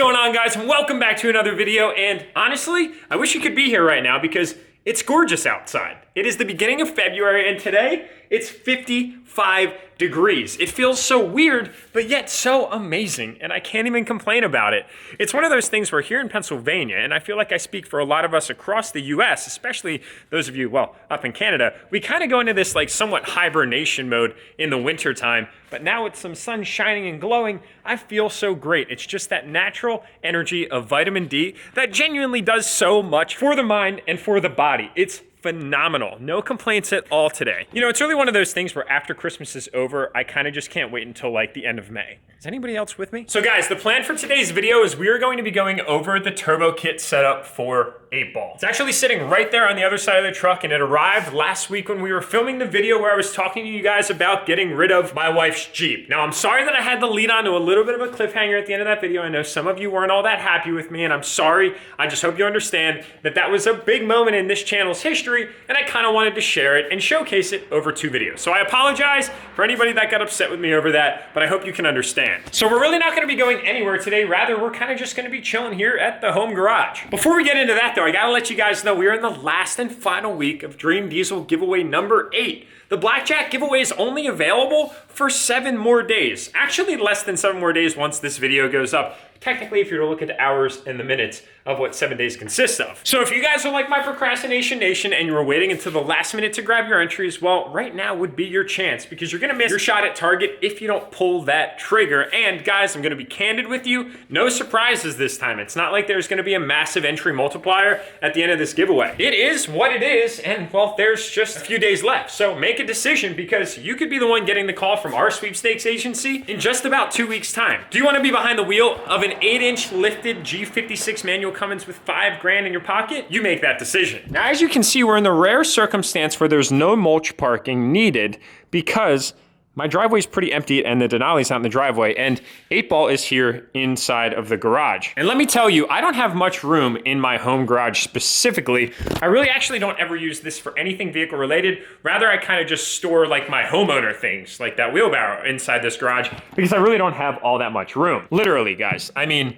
going on, guys? And welcome back to another video. And honestly, I wish you could be here right now because it's gorgeous outside. It is the beginning of February, and today it's 55 degrees. It feels so weird, but yet so amazing, and I can't even complain about it. It's one of those things where here in Pennsylvania, and I feel like I speak for a lot of us across the US, especially those of you, well, up in Canada, we kind of go into this like somewhat hibernation mode in the winter time, but now with some sun shining and glowing, I feel so great. It's just that natural energy of vitamin D that genuinely does so much for the mind and for the body. It's phenomenal. No complaints at all today. You know, it's really one of those things where after Christmas is over, I kind of just can't wait until like the end of May. Is anybody else with me? So guys, the plan for today's video is we are going to be going over the turbo kit setup for 8-Ball. It's actually sitting right there on the other side of the truck, and it arrived last week when we were filming the video where I was talking to you guys about getting rid of my wife's Jeep. Now, I'm sorry that I had to lead on to a little bit of a cliffhanger at the end of that video. I know some of you weren't all that happy with me, and I'm sorry. I just hope you understand that that was a big moment in this channel's history, and I kind of wanted to share it and showcase it over 2 videos. So I apologize for anybody that got upset with me over that, but I hope you can understand. So we're really not gonna be going anywhere today. Rather, we're kind of just gonna be chilling here at the home garage. Before we get into that though, I gotta let you guys know we are in the last and final week of Dream Diesel giveaway number 8. The Blackjack giveaway is only available for 7 more days. Actually, less than 7 more days once this video goes up. Technically, if you're to look at the hours and the minutes of what 7 days consists of. So if you guys are like my procrastination nation and you were waiting until the last minute to grab your entries, well, right now would be your chance because you're gonna miss your shot at target if you don't pull that trigger. And guys, I'm gonna be candid with you, no surprises this time. It's not like there's gonna be a massive entry multiplier at the end of this giveaway. It is what it is, and well, there's just a few days left. So make a decision because you could be the one getting the call from our sweepstakes agency in just about 2 weeks' time. Do you wanna be behind the wheel of an 8-inch lifted G56 manual Cummins with $5,000 in your pocket? You make that decision. Now, as you can see, we're in the rare circumstance where there's no mulch parking needed because my driveway is pretty empty and the Denali's out in the driveway, and 8-Ball is here inside of the garage. And let me tell you, I don't have much room in my home garage specifically. I really actually don't ever use this for anything vehicle related. Rather, I kind of just store like my homeowner things, like that wheelbarrow inside this garage, because I really don't have all that much room. Literally, guys. I mean,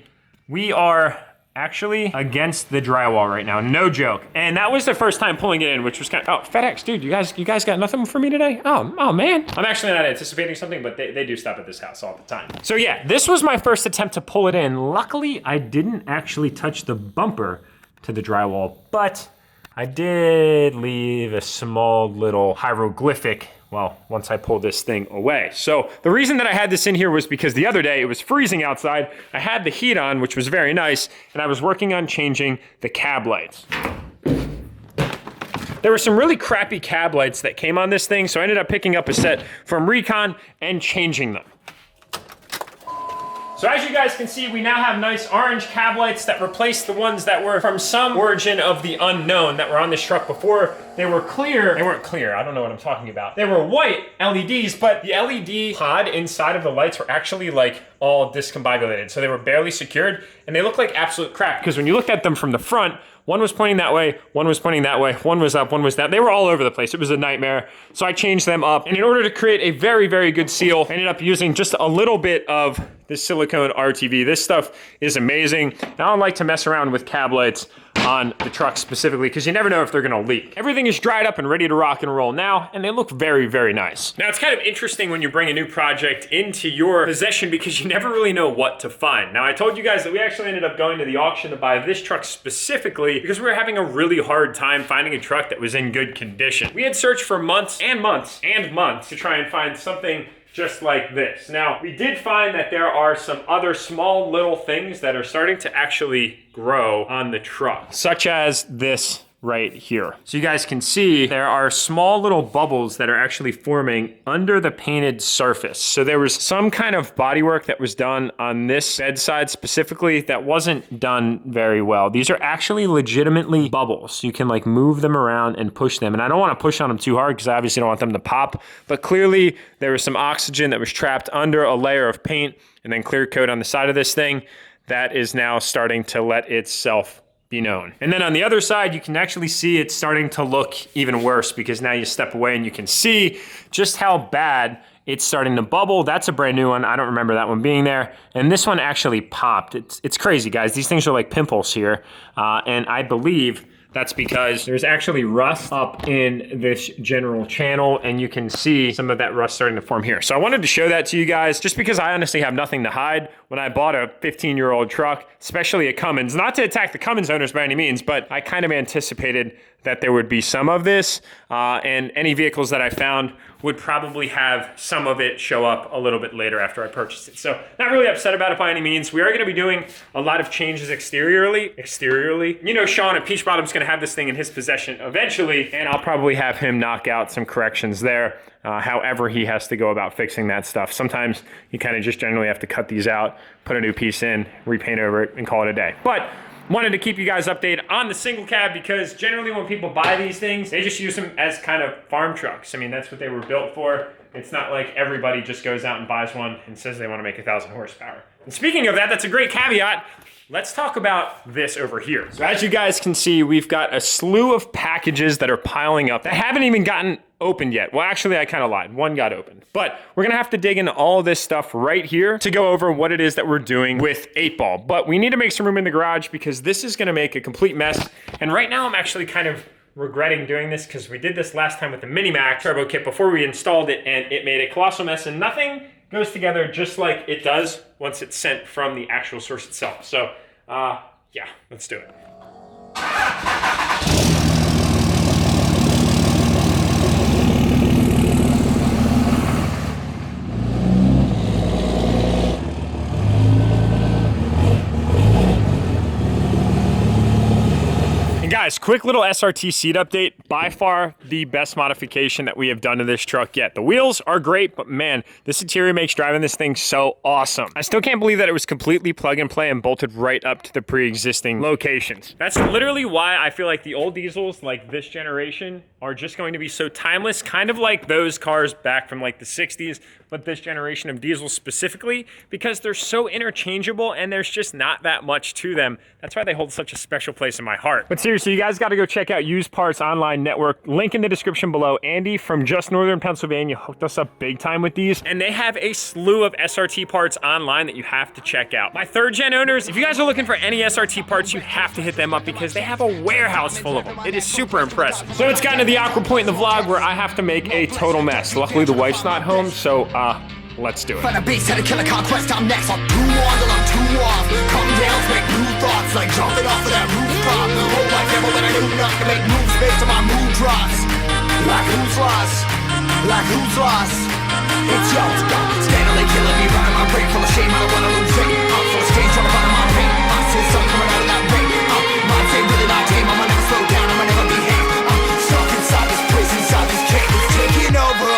we are actually against the drywall right now, no joke. And that was the first time pulling it in, which was kind of, oh, FedEx, dude, you guys got nothing for me today? Oh man. I'm actually not anticipating something, but they do stop at this house all the time. So yeah, this was my first attempt to pull it in. Luckily, I didn't actually touch the bumper to the drywall, but I did leave a small little hieroglyphic, well, once I pulled this thing away. So the reason that I had this in here was because the other day it was freezing outside. I had the heat on, which was very nice, and I was working on changing the cab lights. There were some really crappy cab lights that came on this thing, so I ended up picking up a set from Recon and changing them. So as you guys can see, we now have nice orange cab lights that replace the ones that were from some origin of the unknown that were on this truck before. They were clear. They weren't clear. I don't know what I'm talking about. They were white LEDs, but the LED pod inside of the lights were actually like all discombobulated. So they were barely secured and they looked like absolute crap because when you looked at them from the front, one was pointing that way, one was pointing that way, one was up, one was down. They were all over the place. It was a nightmare. So I changed them up. And in order to create a very, very good seal, I ended up using just a little bit of this silicone RTV. This stuff is amazing. And I don't like to mess around with cab lights on the truck specifically because you never know if they're gonna leak. Everything is dried up and ready to rock and roll now, and they look very, very nice. Now, it's kind of interesting when you bring a new project into your possession because you never really know what to find. Now, I told you guys that we actually ended up going to the auction to buy this truck specifically because we were having a really hard time finding a truck that was in good condition. We had searched for months and months and months to try and find something just like this. Now, we did find that there are some other small little things that are starting to actually grow on the truck, such as this right here. So you guys can see there are small little bubbles that are actually forming under the painted surface. So there was some kind of bodywork that was done on this bedside specifically that wasn't done very well. These are actually legitimately bubbles. You can like move them around and push them. And I don't want to push on them too hard because I obviously don't want them to pop, but clearly there was some oxygen that was trapped under a layer of paint and then clear coat on the side of this thing that is now starting to let itself be known. And then on the other side, you can actually see it's starting to look even worse because now you step away and you can see just how bad It's starting to bubble. That's a brand new one. I don't remember that one being there. And this one actually popped. It's crazy, guys. These things are like pimples here. And I believe that's because there's actually rust up in this general channel, and you can see some of that rust starting to form here. So I wanted to show that to you guys just because I honestly have nothing to hide. When I bought a 15-year-old truck, especially a Cummins, not to attack the Cummins owners by any means, but I kind of anticipated that there would be some of this, and any vehicles that I found would probably have some of it show up a little bit later after I purchased it. So not really upset about it by any means. We are gonna be doing a lot of changes exteriorly. You know, Sean at Peach Bottom's gonna have this thing in his possession eventually, and I'll probably have him knock out some corrections there. However he has to go about fixing that stuff. Sometimes you kind of just generally have to cut these out, put a new piece in, repaint over it, and call it a day. But wanted to keep you guys updated on the single cab because generally when people buy these things, they just use them as kind of farm trucks. I mean, that's what they were built for. It's not like everybody just goes out and buys one and says they want to make 1,000 horsepower. And speaking of that, that's a great caveat. Let's talk about this over here. So as you guys can see, we've got a slew of packages that are piling up that haven't even gotten opened yet. Well, actually, I kind of lied. One got opened. But we're going to have to dig into all of this stuff right here to go over what it is that we're doing with 8-Ball. But we need to make some room in the garage because this is going to make a complete mess. And right now, I'm actually kind of regretting doing this because we did this last time with the Mini-Max turbo kit before we installed it, and it made a colossal mess, and nothing goes together just like it does once it's sent from the actual source itself. So, yeah, let's do it. Guys, quick little SRT seat update. By far the best modification that we have done to this truck yet. The wheels are great, but man, this interior makes driving this thing so awesome. I still can't believe that it was completely plug and play and bolted right up to the pre-existing locations. That's literally why I feel like the old diesels, like this generation, are just going to be so timeless, kind of like those cars back from like the 60s, but this generation of diesels specifically, because they're so interchangeable and there's just not that much to them. That's why they hold such a special place in my heart. But seriously, you guys got to go check out Used Parts Online Network. Link in the description below. Andy from just Northern Pennsylvania hooked us up big time with these, and they have a slew of SRT parts online that you have to check out. My 3rd gen owners, if you guys are looking for any SRT parts, you have to hit them up because they have a warehouse full of them. It is super impressive. So it's gotten to the awkward point in the vlog where I have to make a total mess. Luckily, the wife's not home, so let's do it. Find a beast, had a killer conquest, I'm next. I'm too on till I'm too off. Come down, make new thoughts, like jumping off of that rooftop. Whole life never when I knew enough to make moves based on my mood drops. Like who's lost? Like who's lost? It's yours, steadily killing me, running my brain full of shame. I don't wanna lose it. I'm full of stage, trying to find my pain. I see something coming out of that rain. Mind say really not tame. I'ma never slow down, I'ma never behave. I'm stuck inside this prison, inside this cage. It's taking over.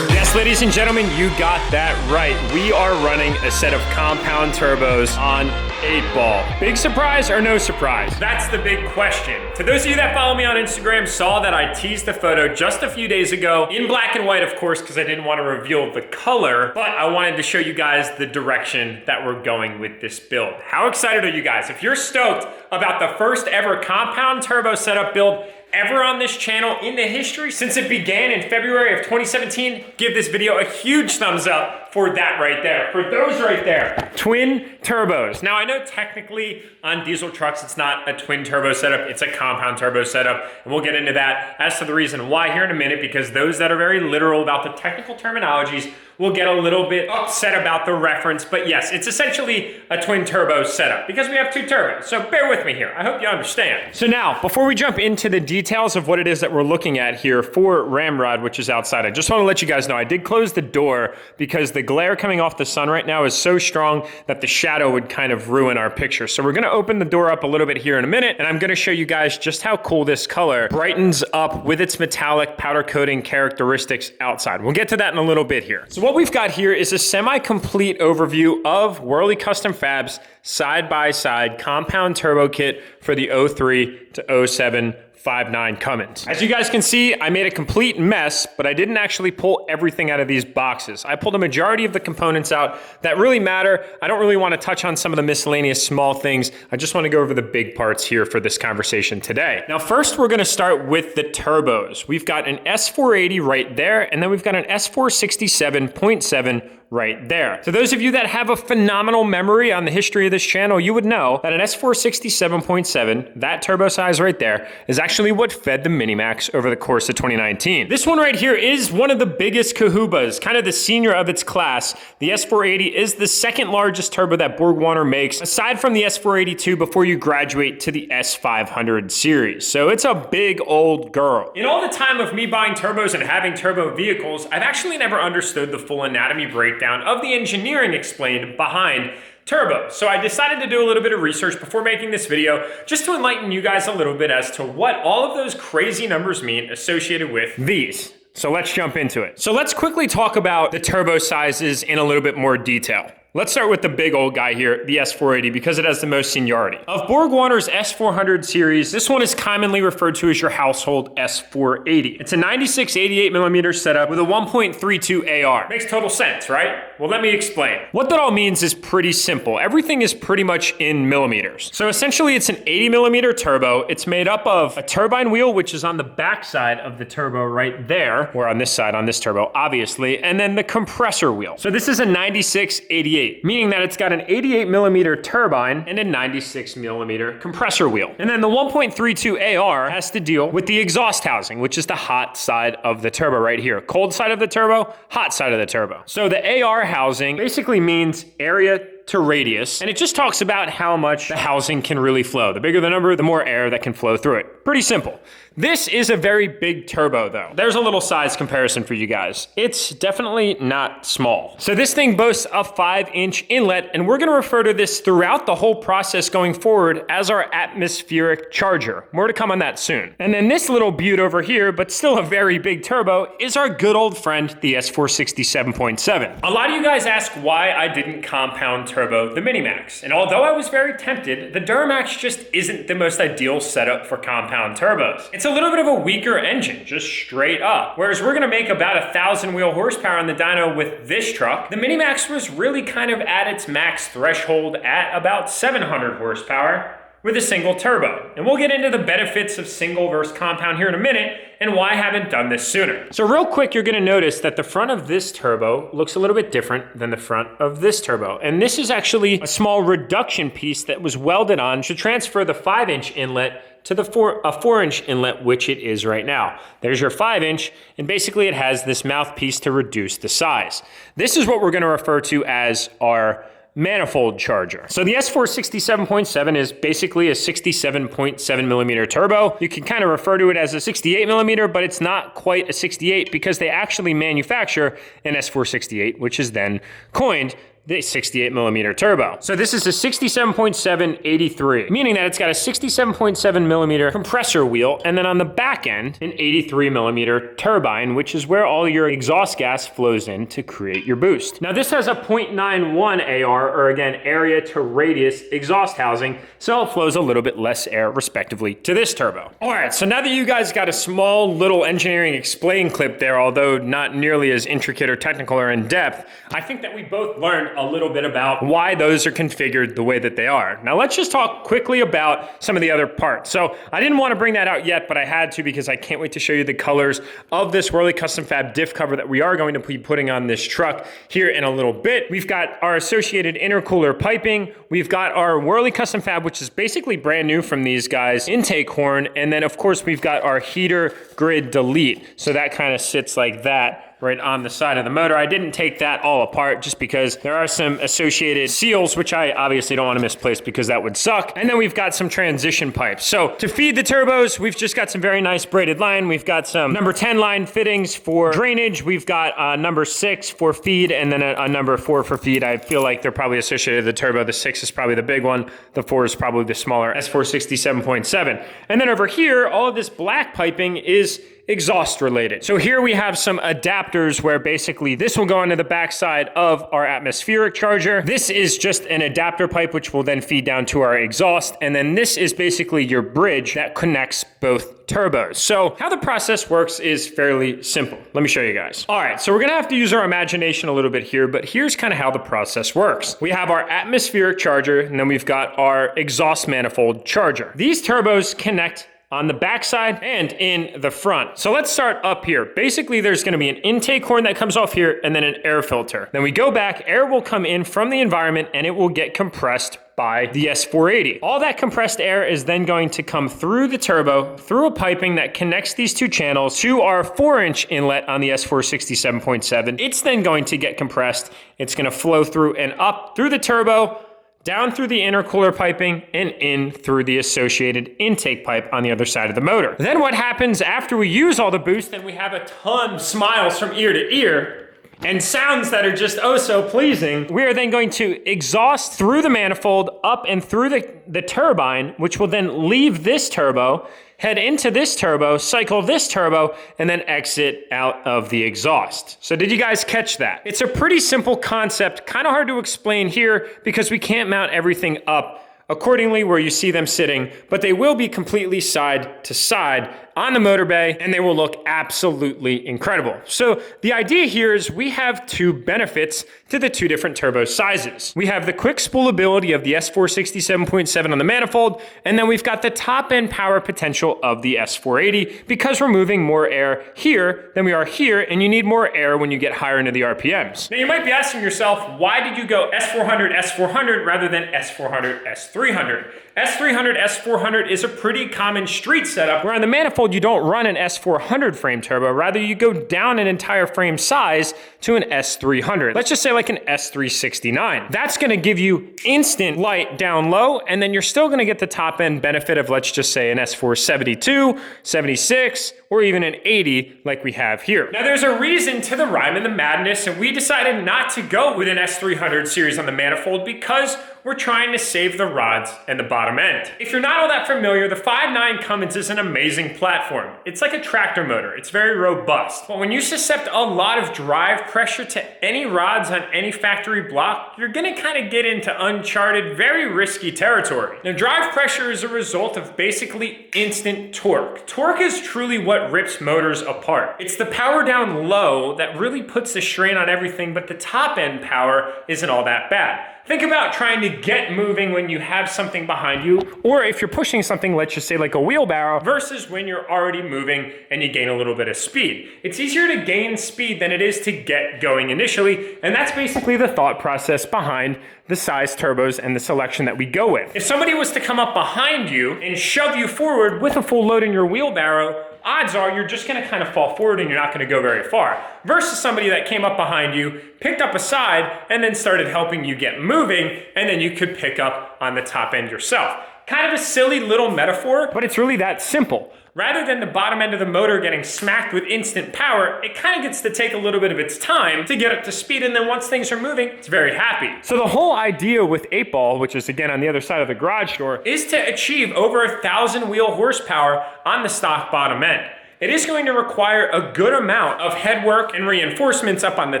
Yes, ladies and gentlemen, you got that right. We are running a set of compound turbos on 8-Ball. Big surprise or no surprise? That's the big question. For those of you that follow me on Instagram saw that I teased the photo just a few days ago in black and white, of course, because I didn't want to reveal the color, but I wanted to show you guys the direction that we're going with this build. How excited are you guys? If you're stoked about the first ever compound turbo setup build ever on this channel in the history since it began in February of 2017, give this video a huge thumbs up for that right there, for those right there. Twin turbos. Now I know technically on diesel trucks it's not a twin turbo setup, it's a compound turbo setup, and we'll get into that as to the reason why here in a minute, because those that are very literal about the technical terminologies will get a little bit upset about the reference, but yes, it's essentially a twin turbo setup because we have 2 turbos, so bear with me here. I hope you understand. So now, before we jump into the details of what it is that we're looking at here for Ramrod, which is outside, I just want to let you guys know I did close the door because the glare coming off the sun right now is so strong that the shadow would kind of ruin our picture. So we're going to open the door up a little bit here in a minute, and I'm going to show you guys just how cool this color brightens up with its metallic powder coating characteristics outside. We'll get to that in a little bit here. So what we've got here is a semi-complete overview of Worley Custom Fab's side-by-side compound turbo kit for the 03 to 07 1.59 Cummins. As you guys can see, I made a complete mess, but I didn't actually pull everything out of these boxes. I pulled a majority of the components out that really matter. I don't really want to touch on some of the miscellaneous small things. I just want to go over the big parts here for this conversation today. Now, first, we're going to start with the turbos. We've got an S480 right there, and then we've got an S467.7 right there. So those of you that have a phenomenal memory on the history of this channel, you would know that an S467.7, that turbo size right there, is actually what fed the Minimax over the course of 2019. This one right here is one of the biggest kahubas, kind of the senior of its class. The S480 is the second largest turbo that BorgWarner makes, aside from the S482 before you graduate to the S500 series. So it's a big old girl. In all the time of me buying turbos and having turbo vehicles, I've actually never understood the full anatomy breakdown of the engineering explained behind turbo. So I decided to do a little bit of research before making this video, just to enlighten you guys a little bit as to what all of those crazy numbers mean associated with these. So let's jump into it. So let's quickly talk about the turbo sizes in a little bit more detail. Let's start with the big old guy here, the S480, because it has the most seniority. Of BorgWarner's S400 series, this one is commonly referred to as your household S480. It's a 96/88mm setup with a 1.32 AR. Makes total sense, right? Well, let me explain. What that all means is pretty simple. Everything is pretty much in millimeters. So essentially, it's an 80mm turbo. It's made up of a turbine wheel, which is on the back side of the turbo right there, or on this side, on this turbo, obviously, and then the compressor wheel. So this is a 96/88. Meaning that it's got an 88mm turbine and a 96mm compressor wheel. And then the 1.32 AR has to deal with the exhaust housing, which is the hot side of the turbo right here. Cold side of the turbo, hot side of the turbo. So the AR housing basically means area to radius, and it just talks about how much the housing can really flow. The bigger the number, the more air that can flow through it. Pretty simple. This is a very big turbo though. There's a little size comparison for you guys. It's definitely not small. So this thing boasts a 5-inch inlet, and we're gonna refer to this throughout the whole process going forward as our atmospheric charger. More to come on that soon. And then this little beaut over here, but still a very big turbo, is our good old friend, the S467.7. A lot of you guys ask why I didn't compound turbo the Minimax. And although I was very tempted, the DURTYMAX just isn't the most ideal setup for compound turbos. It's a little bit of a weaker engine, just straight up. Whereas we're gonna make about 1,000 wheel horsepower on the dyno with this truck, the Minimax was really kind of at its max threshold at about 700 horsepower with a single turbo. And we'll get into the benefits of single versus compound here in a minute and why I haven't done this sooner. So real quick, you're gonna notice that the front of this turbo looks a little bit different than the front of this turbo. And this is actually a small reduction piece that was welded on to transfer the 5-inch inlet to the 4-inch inlet, which it is right now. There's your 5-inch, and basically it has this mouthpiece to reduce the size. This is what we're gonna refer to as our manifold charger. So the S467.7 is basically a 67.7mm turbo. You can kind of refer to it as a 68mm, but it's not quite a 68 because they actually manufacture an S468, which is then coined the 68mm turbo. So this is a 67.7-83, meaning that it's got a 67.7mm compressor wheel, and then on the back end, an 83mm turbine, which is where all your exhaust gas flows in to create your boost. Now this has a 0.91 AR, or again, area to radius exhaust housing, so it flows a little bit less air respectively to this turbo. All right, so now that you guys got a small little engineering explain clip there, although not nearly as intricate or technical or in depth, I think that we both learned a little bit about why those are configured the way that they are. Now let's just talk quickly about some of the other parts. So I didn't want to bring that out yet, but I had to because I can't wait to show you the colors of this Whirly Custom Fab diff cover that we are going to be putting on this truck here in a little bit. We've got our associated intercooler piping. We've got our Whirly Custom Fab, which is basically brand new from these guys, intake horn. And then of course we've got our heater grid delete. So that kind of sits like that right on the side of the motor. I didn't take that all apart just because there are some associated seals, which I obviously don't want to misplace because that would suck. And then we've got some transition pipes. So to feed the turbos, we've just got some very nice braided line. We've got some number 10 line fittings for drainage. We've got number 6 for feed, and then a number 4 for feed. I feel like they're probably associated with the turbo. The 6 is probably the big one. The 4 is probably the smaller S467.7. And then over here, all of this black piping is exhaust related. So here we have some adapters where basically this will go into the backside of our atmospheric charger. This is just an adapter pipe which will then feed down to our exhaust, and then this is basically your bridge that connects both turbos. So how the process works is fairly simple. Let me show you guys. All right, so we're gonna have to use our imagination a little bit here, but here's kind of how the process works. We have our atmospheric charger, and then we've got our exhaust manifold charger. These turbos connect on the backside and in the front. So let's start up here. Basically, there's gonna be an intake horn that comes off here and then an air filter. Then we go back, air will come in from the environment and it will get compressed by the S480. All that compressed air is then going to come through the turbo, through a piping that connects these two channels to our 4-inch inlet on the S467.7. It's then going to get compressed. It's gonna flow through and up through the turbo, down through the intercooler piping, and in through the associated intake pipe on the other side of the motor. Then what happens after we use all the boost, then we have a ton of smiles from ear to ear and sounds that are just oh so pleasing. We are then going to exhaust through the manifold, up and through the turbine, which will then leave this turbo, head into this turbo, cycle this turbo, and then exit out of the exhaust. So did you guys catch that? It's a pretty simple concept, kind of hard to explain here because we can't mount everything up accordingly where you see them sitting, but they will be completely side to side on the motor bay, and they will look absolutely incredible. So the idea here is we have two benefits to the two different turbo sizes. We have the quick spoolability of the S467.7 on the manifold, and then we've got the top end power potential of the S480 because we're moving more air here than we are here, and you need more air when you get higher into the RPMs. Now you might be asking yourself, why did you go S400, S400 rather than S400, S300? S300, S400 is a pretty common street setup where on the manifold you don't run an S400 frame turbo, rather you go down an entire frame size to an S300. Let's just say like an S369. That's gonna give you instant light down low, and then you're still gonna get the top end benefit of, let's just say, an S472, 76, or even an 80 like we have here. Now there's a reason to the rhyme and the madness, and we decided not to go with an S300 series on the manifold because we're trying to save the rods and the bottom end. If you're not all that familiar, the 5.9 Cummins is an amazing platform. It's like a tractor motor. It's very robust. But when you suscept a lot of drive pressure to any rods on any factory block, you're gonna kind of get into uncharted, very risky territory. Now, drive pressure is a result of basically instant torque. Torque is truly what rips motors apart. It's the power down low that really puts the strain on everything, but the top end power isn't all that bad. Think about trying to get moving when you have something behind you, or if you're pushing something, let's just say like a wheelbarrow, versus when you're already moving and you gain a little bit of speed. It's easier to gain speed than it is to get going initially, and that's basically the thought process behind the size turbos and the selection that we go with. If somebody was to come up behind you and shove you forward with a full load in your wheelbarrow, odds are you're just gonna kind of fall forward and you're not gonna go very far. Versus somebody that came up behind you, picked up a side, and then started helping you get moving, and then you could pick up on the top end yourself. Kind of a silly little metaphor, but it's really that simple. Rather than the bottom end of the motor getting smacked with instant power, it kind of gets to take a little bit of its time to get up to speed, and then once things are moving, it's very happy. So the whole idea with 8-ball, which is again on the other side of the garage door, is to achieve over 1,000 wheel horsepower on the stock bottom end. It is going to require a good amount of headwork and reinforcements up on the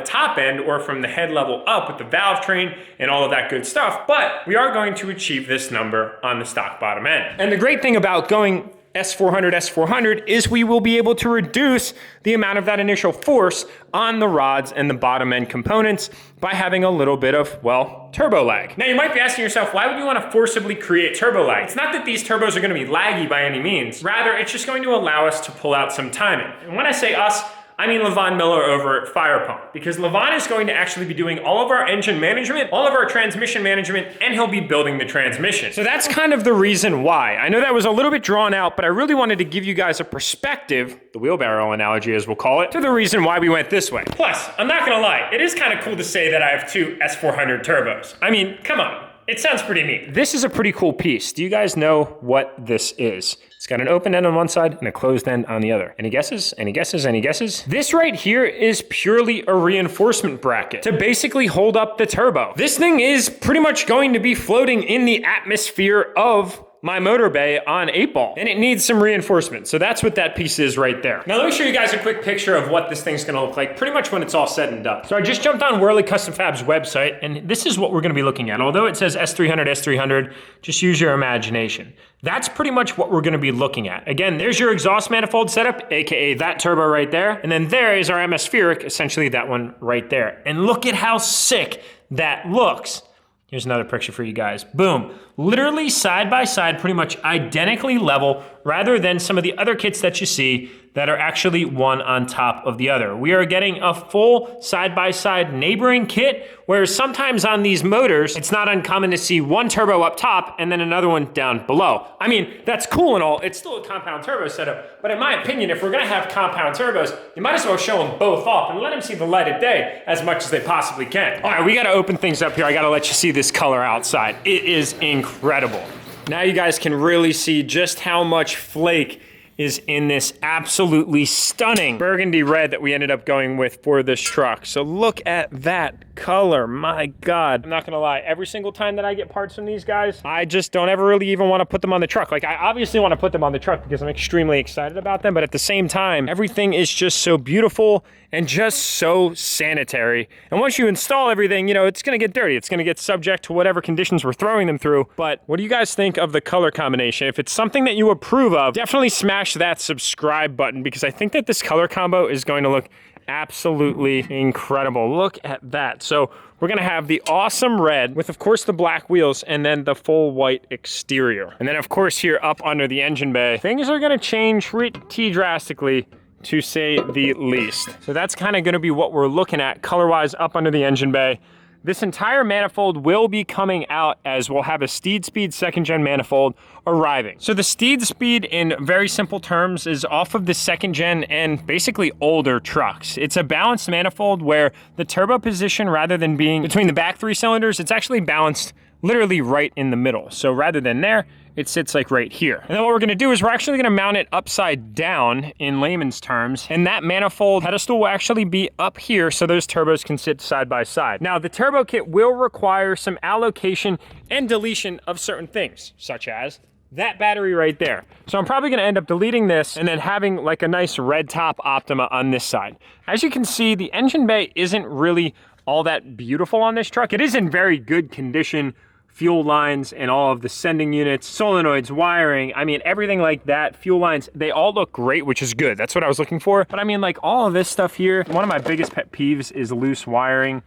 top end or from the head level up with the valve train and all of that good stuff, but we are going to achieve this number on the stock bottom end. And the great thing about going S400 is we will be able to reduce the amount of that initial force on the rods and the bottom end components by having a little bit of, well, turbo lag. Now you might be asking yourself, why would you want to forcibly create turbo lag? It's not that these turbos are going to be laggy by any means. Rather, it's just going to allow us to pull out some timing. And when I say us, I mean Levon Miller over at Fire Pump, because Levon is going to actually be doing all of our engine management, all of our transmission management, and he'll be building the transmission. So that's kind of the reason why. I know that was a little bit drawn out, but I really wanted to give you guys a perspective, the wheelbarrow analogy as we'll call it, to the reason why we went this way. Plus, I'm not gonna lie, it is kind of cool to say that I have two S400 turbos. I mean, come on. It sounds pretty neat. This is a pretty cool piece. Do you guys know what this is? It's got an open end on one side and a closed end on the other. Any guesses? Any guesses? Any guesses? This right here is purely a reinforcement bracket to basically hold up the turbo. This thing is pretty much going to be floating in the atmosphere of my motor bay on 8-ball, and it needs some reinforcement. So that's what that piece is right there. Now let me show you guys a quick picture of what this thing's gonna look like pretty much when it's all said and done. So I just jumped on Whirly Custom Fab's website, and this is what we're gonna be looking at. Although it says S300, S300, just use your imagination. That's pretty much what we're gonna be looking at. Again, there's your exhaust manifold setup, AKA that turbo right there. And then there is our atmospheric, essentially that one right there. And look at how sick that looks. Here's another picture for you guys. Boom. Literally side by side, pretty much identically level, rather than some of the other kits that you see that are actually one on top of the other. We are getting a full side-by-side neighboring kit, whereas sometimes on these motors, it's not uncommon to see one turbo up top and then another one down below. I mean, that's cool and all, it's still a compound turbo setup, but in my opinion, if we're gonna have compound turbos, you might as well show them both off and let them see the light of day as much as they possibly can. All right, we gotta open things up here. I gotta let you see this color outside. It is incredible. Now you guys can really see just how much flake is in this absolutely stunning burgundy red that we ended up going with for this truck. So look at that color, my God. I'm not gonna lie, every single time that I get parts from these guys, I just don't ever really even wanna put them on the truck. Like I obviously wanna put them on the truck because I'm extremely excited about them, but at the same time, everything is just so beautiful and just so sanitary. And once you install everything, you know, it's gonna get dirty. It's gonna get subject to whatever conditions we're throwing them through. But what do you guys think of the color combination? If it's something that you approve of, definitely smash that subscribe button because I think that this color combo is going to look absolutely incredible. Look at that. So we're gonna have the awesome red with, of course, the black wheels and then the full white exterior. And then, of course, here up under the engine bay, things are gonna change pretty drastically, to say the least. So that's kind of gonna be what we're looking at color-wise up under the engine bay. This entire manifold will be coming out as we'll have a Steed Speed second gen manifold arriving. So the Steed Speed, in very simple terms, is off of the second gen and basically older trucks. It's a balanced manifold where the turbo position, rather than being between the back 3 cylinders, it's actually balanced literally right in the middle. So rather than there, it sits like right here. And then what we're gonna do is we're actually gonna mount it upside down in layman's terms, and that manifold pedestal will actually be up here so those turbos can sit side by side. Now, the turbo kit will require some allocation and deletion of certain things, such as that battery right there. So I'm probably gonna end up deleting this and then having like a nice red top Optima on this side. As you can see, the engine bay isn't really all that beautiful on this truck. It is in very good condition. Fuel lines and all of the sending units, solenoids, wiring, I mean, everything like that, fuel lines, they all look great, which is good. That's what I was looking for. But I mean, like all of this stuff here, one of my biggest pet peeves is loose wiring.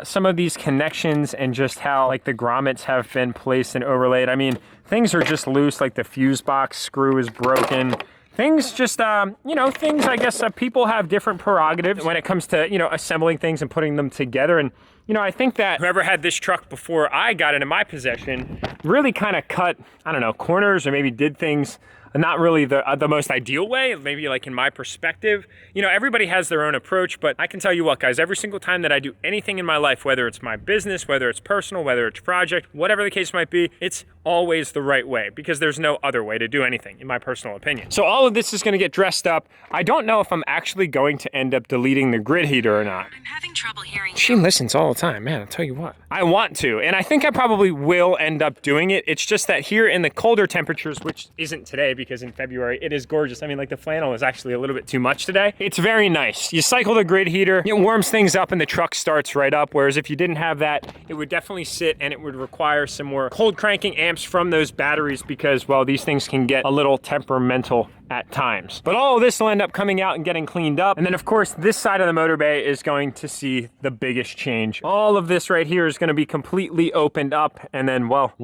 Some of these connections and just how like the grommets have been placed and overlaid. I mean, things are just loose, like the fuse box screw is broken. Things just, you know, things I guess people have different prerogatives when it comes to, you know, assembling things and putting them together. And, you know, I think that whoever had this truck before I got it in my possession really kind of cut, I don't know, corners or maybe did things not really the most ideal way, maybe like in my perspective. You know, everybody has their own approach, but I can tell you what, guys, every single time that I do anything in my life, whether it's my business, whether it's personal, whether it's project, whatever the case might be, it's always the right way because there's no other way to do anything, in my personal opinion. So all of this is gonna get dressed up. I don't know if I'm actually going to end up deleting the grid heater or not. I'm having trouble hearing you. She listens all the time, man, I'll tell you what. I want to, and I think I probably will end up doing it. It's just that here in the colder temperatures, which isn't today because in February it is gorgeous. I mean, like the flannel is actually a little bit too much today. It's very nice. You cycle the grid heater, it warms things up and the truck starts right up, whereas if you didn't have that, it would definitely sit and it would require some more cold cranking amps from those batteries because, well, these things can get a little temperamental at times. But all of this will end up coming out and getting cleaned up. And then of course, this side of the motor bay is going to see the biggest change. All of this right here is gonna be completely opened up and then, well,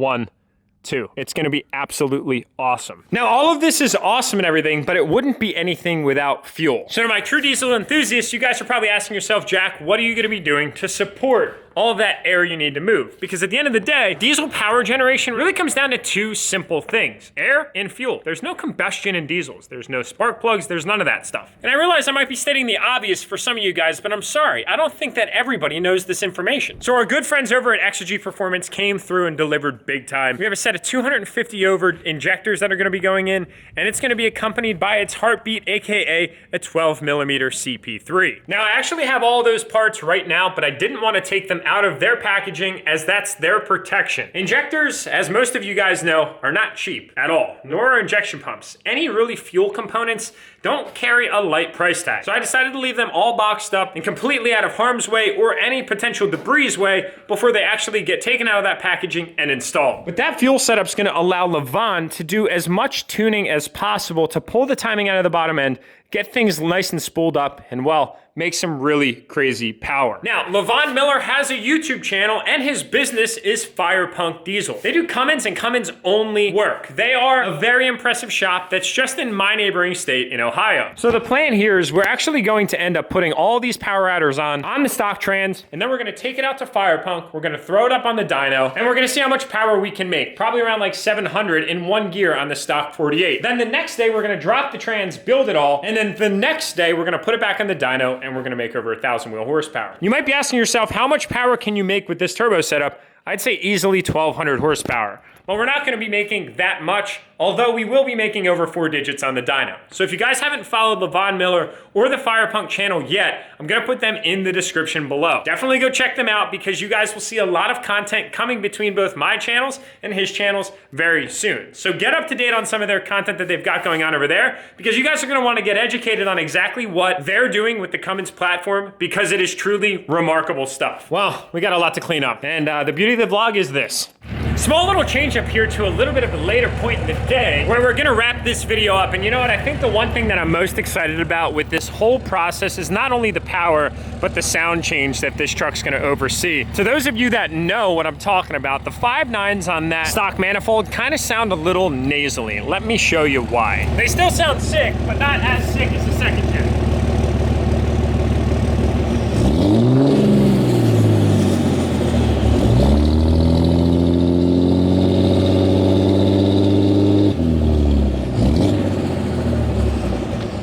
it's gonna be absolutely awesome. Now, all of this is awesome and everything, but it wouldn't be anything without fuel. So to my true diesel enthusiasts, you guys are probably asking yourself, Jack, what are you gonna be doing to support all of that air you need to move? Because at the end of the day, diesel power generation really comes down to 2 simple things: air and fuel. There's no combustion in diesels. There's no spark plugs. There's none of that stuff. And I realize I might be stating the obvious for some of you guys, but I'm sorry. I don't think that everybody knows this information. So our good friends over at Exergy Performance came through and delivered big time. We have a set of 250 over injectors that are gonna be going in, and it's gonna be accompanied by its heartbeat, AKA a 12mm CP3. Now, I actually have all those parts right now, but I didn't wanna take them out of their packaging, as that's their protection. Injectors, as most of you guys know, are not cheap at all, nor are injection pumps. Any really fuel components don't carry a light price tag. So I decided to leave them all boxed up and completely out of harm's way or any potential debris way before they actually get taken out of that packaging and installed. But that fuel setup's gonna allow Levon to do as much tuning as possible to pull the timing out of the bottom end, get things nice and spooled up, and well, make some really crazy power. Now, Levon Miller has a YouTube channel and his business is Firepunk Diesel. They do Cummins and Cummins only work. They are a very impressive shop that's just in my neighboring state in Ohio. So the plan here is we're actually going to end up putting all these power adders on the stock trans, and then we're gonna take it out to Firepunk, we're gonna throw it up on the dyno, and we're gonna see how much power we can make. Probably around like 700 in one gear on the stock 48. Then the next day, we're gonna drop the trans, build it all, and then the next day, we're gonna put it back on the dyno, and we're gonna make over 1,000 wheel horsepower. You might be asking yourself, how much power can you make with this turbo setup? I'd say easily 1,200 horsepower. But we're not gonna be making that much, although we will be making over 4 digits on the dyno. So if you guys haven't followed Levon Miller or the Firepunk channel yet, I'm gonna put them in the description below. Definitely go check them out because you guys will see a lot of content coming between both my channels and his channels very soon. So get up to date on some of their content that they've got going on over there because you guys are gonna wanna get educated on exactly what they're doing with the Cummins platform because it is truly remarkable stuff. Well, we got a lot to clean up, and the beauty of the vlog is this. Small little change up here to a little bit of a later point in the day where we're gonna wrap this video up. And you know what? I think the one thing that I'm most excited about with this whole process is not only the power, but the sound change that this truck's gonna oversee. To those of you that know what I'm talking about, the 5.9s on that stock manifold kind of sound a little nasally. Let me show you why. They still sound sick, but not as sick as the second gen.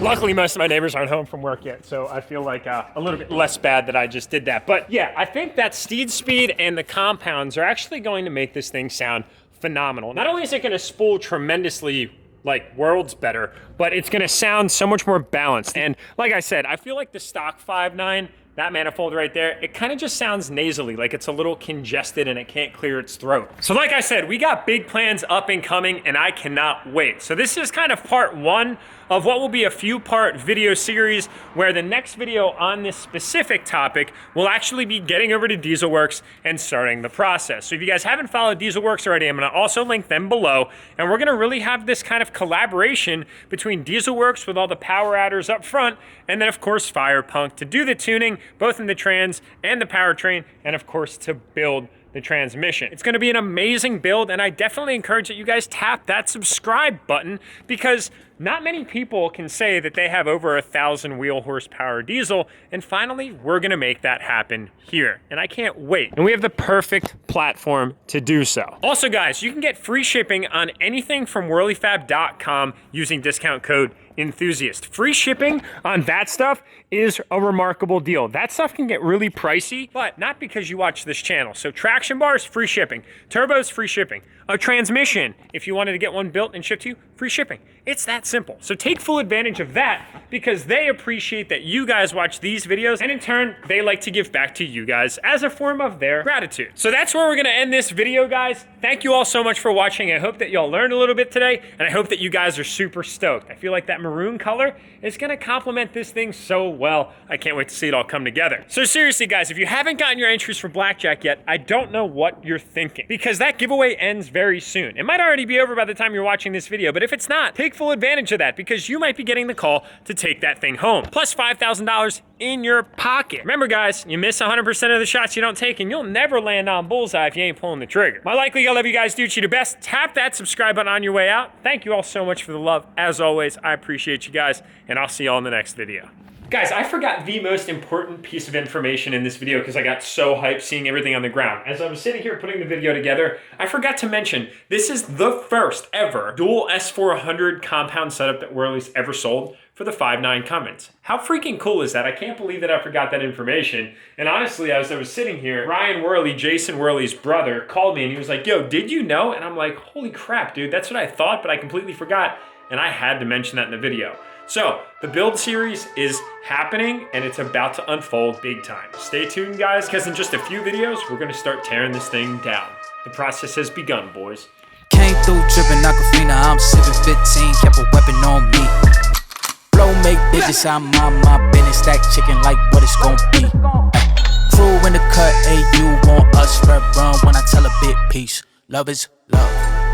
Luckily, most of my neighbors aren't home from work yet, so I feel like a little bit less bad that I just did that. But yeah, I think that steed speed and the compounds are actually going to make this thing sound phenomenal. Not only is it gonna spool tremendously, like worlds better, but it's gonna sound so much more balanced. And like I said, I feel like the stock 5.9, that manifold right there, it kind of just sounds nasally, like it's a little congested and it can't clear its throat. So like I said, we got big plans up and coming and I cannot wait. So this is kind of part one of what will be a few part video series where the next video on this specific topic will actually be getting over to Dieselworks and starting the process. So if you guys haven't followed Dieselworks already, I'm gonna also link them below, and we're gonna really have this kind of collaboration between Dieselworks with all the power adders up front, and then of course Firepunk to do the tuning, both in the trans and the powertrain, and of course to build the transmission. It's gonna be an amazing build, and I definitely encourage that you guys tap that subscribe button because not many people can say that they have over 1,000 wheel horsepower diesel, and finally, we're gonna make that happen here, and I can't wait. And we have the perfect platform to do so. Also guys, you can get free shipping on anything from whirlyfab.com using discount code enthusiast. Free shipping on that stuff is a remarkable deal. That stuff can get really pricey, but not because you watch this channel. So traction bars, free shipping. Turbos, free shipping. A transmission, if you wanted to get one built and shipped to you, free shipping. It's that simple. So take full advantage of that because they appreciate that you guys watch these videos, and in turn, they like to give back to you guys as a form of their gratitude. So that's where we're gonna end this video, guys. Thank you all so much for watching. I hope that y'all learned a little bit today, and I hope that you guys are super stoked. I feel like that maroon color is gonna complement this thing so well. I can't wait to see it all come together. So seriously, guys, if you haven't gotten your entries for Blackjack yet, I don't know what you're thinking because that giveaway ends very soon. It might already be over by the time you're watching this video, but if it's not, take full advantage of that because you might be getting the call to take that thing home. Plus $5,000 in your pocket. Remember guys, you miss 100% of the shots you don't take and you'll never land on bullseye if you ain't pulling the trigger. My likely I love you guys, do what you do best. Tap that subscribe button on your way out. Thank you all so much for the love. As always, I appreciate you guys and I'll see you all in the next video. Guys, I forgot the most important piece of information in this video because I got so hyped seeing everything on the ground. As I was sitting here putting the video together, I forgot to mention, this is the first ever dual S400 compound setup that Whirly's ever sold for the 5.9 Cummins. How freaking cool is that? I can't believe that I forgot that information. And honestly, as I was sitting here, Ryan Whirly, Jason Whirly's brother, called me and he was like, yo, did you know? And I'm like, holy crap, dude, that's what I thought, but I completely forgot. And I had to mention that in the video. So the build series is happening and it's about to unfold big time. Stay tuned, guys, because in just a few videos, we're gonna start tearing this thing down. The process has begun, boys. Came through dripping Aquafina, I'm sipping 15, kept a weapon on me. Flow make digits, I'm on my business, stack chicken like what it's gon' be. Crew in the cut, hey, you want us, red run when I tell a bit peace. Love is love.